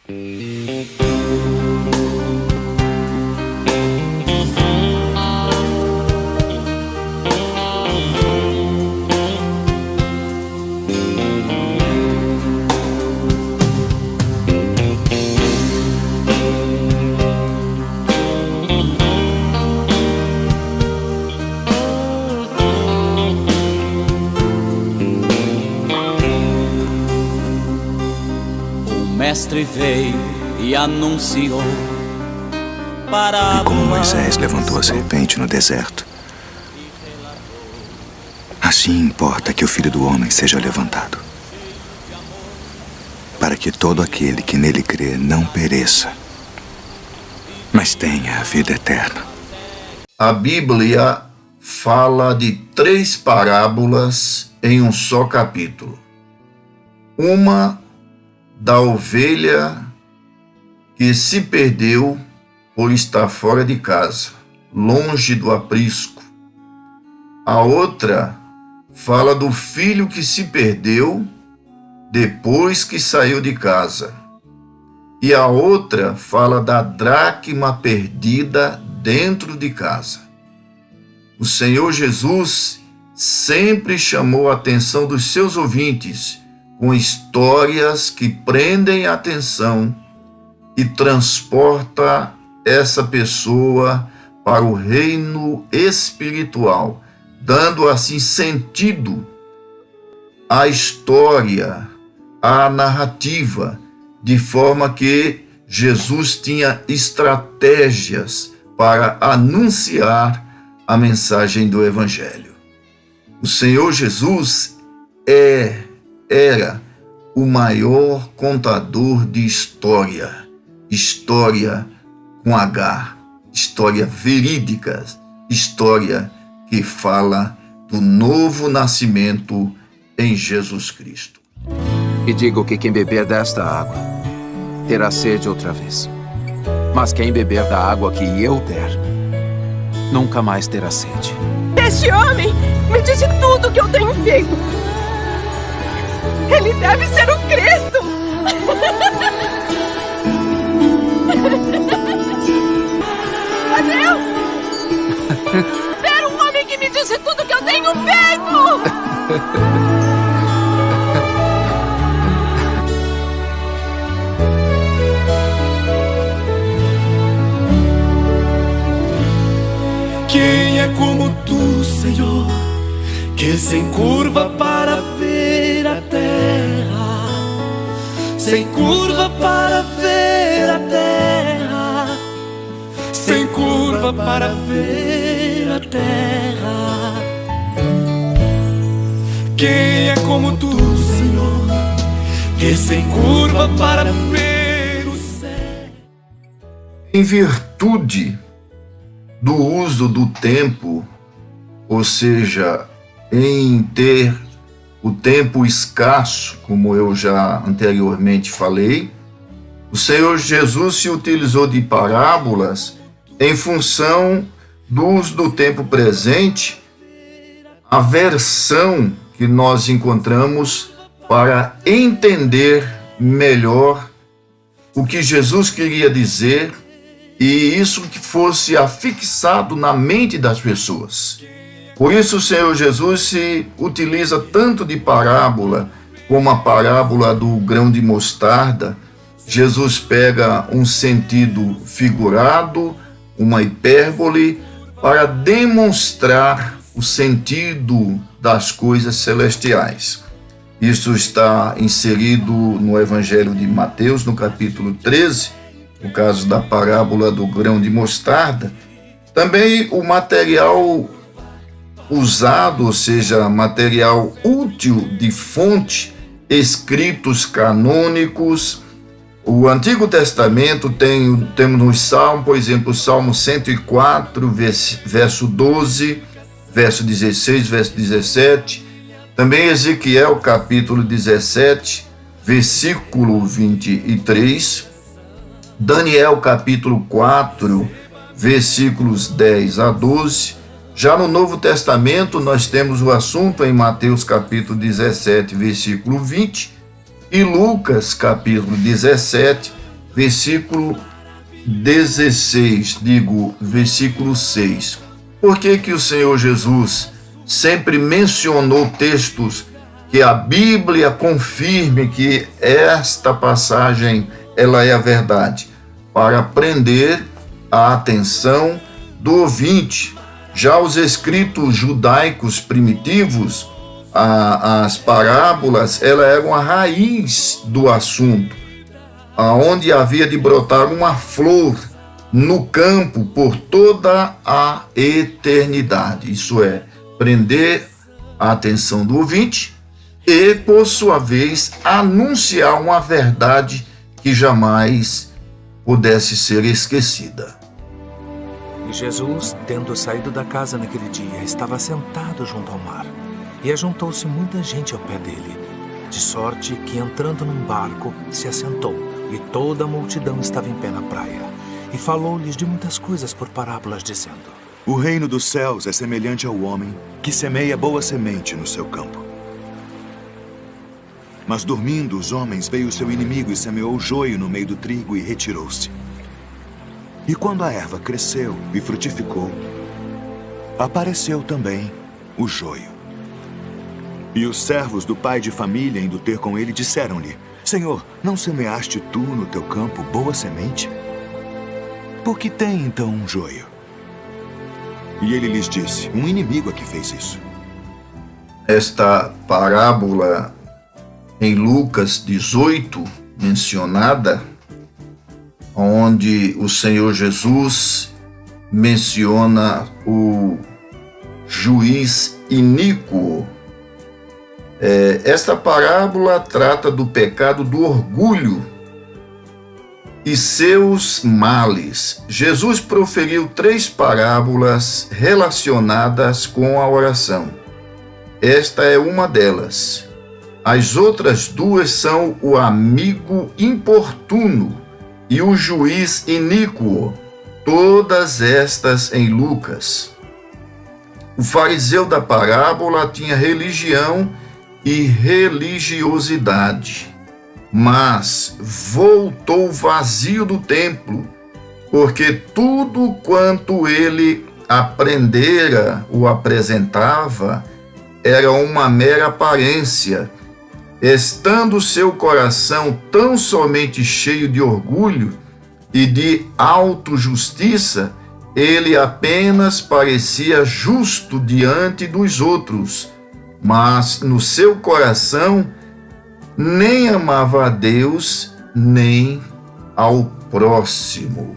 O mestre veio e anunciou para E como Moisés levantou a serpente no deserto, assim importa que o Filho do Homem seja levantado, para que todo aquele que nele crê não pereça, mas tenha a vida eterna. A Bíblia fala de 3 parábolas em um só capítulo. Uma da ovelha que se perdeu por estar fora de casa, longe do aprisco. A outra fala do filho que se perdeu depois que saiu de casa. E a outra fala da dracma perdida dentro de casa. O Senhor Jesus sempre chamou a atenção dos seus ouvintes com histórias que prendem a atenção e transporta essa pessoa para o reino espiritual, dando assim sentido à história, à narrativa, de forma que Jesus tinha estratégias para anunciar a mensagem do Evangelho. O Senhor Jesus era o maior contador de história com H, história verídica, história que fala do novo nascimento em Jesus Cristo. E digo que quem beber desta água terá sede outra vez. Mas quem beber da água que eu der, nunca mais terá sede. Este homem me disse tudo o que eu tenho feito. Ele deve ser o Cristo. Meu Deus! Era um homem que me disse tudo o que eu tenho feito. Quem é como tu, Senhor, que se encurva para ver a terra, se encurva para ver a terra, se encurva para ver a terra. Quem é como tu, Senhor, que se encurva para ver o céu. Em virtude do uso do tempo, ou seja, em ter o tempo escasso, como eu já anteriormente falei, o Senhor Jesus se utilizou de parábolas em função do uso do tempo presente, a versão que nós encontramos para entender melhor o que Jesus queria dizer e isso que fosse afixado na mente das pessoas. Por isso o Senhor Jesus se utiliza tanto de parábola como a parábola do grão de mostarda. Jesus pega um sentido figurado, uma hipérbole, para demonstrar o sentido das coisas celestiais. Isso está inserido no Evangelho de Mateus, no capítulo 13, no caso da parábola do grão de mostarda. Também o material usado, ou seja, material útil de fonte, escritos canônicos. O Antigo Testamento temos no Salmo, por exemplo, o Salmo 104, verso 12, verso 16, verso 17. Também Ezequiel, capítulo 17, versículo 23. Daniel, capítulo 4, versículos 10 a 12. Já no Novo Testamento, nós temos o assunto em Mateus, capítulo 17, versículo 20. E Lucas, capítulo 17, versículo 16, versículo 6. Por que que o Senhor Jesus sempre mencionou textos que a Bíblia confirme que esta passagem ela é a verdade? Para prender a atenção do ouvinte. Já os escritos judaicos primitivos, as parábolas, elas eram a raiz do assunto, aonde havia de brotar uma flor no campo por toda a eternidade. Isso é, prender a atenção do ouvinte e, por sua vez, anunciar uma verdade que jamais pudesse ser esquecida. E Jesus, tendo saído da casa naquele dia, estava sentado junto ao mar. E ajuntou-se muita gente ao pé dele, de sorte que, entrando num barco, se assentou, e toda a multidão estava em pé na praia. E falou-lhes de muitas coisas por parábolas, dizendo: O reino dos céus é semelhante ao homem que semeia boa semente no seu campo. Mas dormindo os homens, veio o seu inimigo e semeou joio no meio do trigo e retirou-se. E quando a erva cresceu e frutificou, apareceu também o joio. E os servos do pai de família, indo ter com ele, disseram-lhe: Senhor, não semeaste tu no teu campo boa semente? Por que tem então um joio? E ele lhes disse: Um inimigo é que fez isso. Esta parábola em Lucas 18, mencionada, onde o Senhor Jesus menciona o juiz iníquo. Esta parábola trata do pecado do orgulho e seus males. Jesus proferiu 3 parábolas relacionadas com a oração. Esta é uma delas. As outras 2 são o amigo importuno e o juiz iníquo, todas estas em Lucas. O fariseu da parábola tinha religião e religiosidade, mas voltou vazio do templo, porque tudo quanto ele aprendera ou apresentava era uma mera aparência, estando seu coração tão somente cheio de orgulho e de autojustiça, ele apenas parecia justo diante dos outros, mas no seu coração nem amava a Deus nem ao próximo.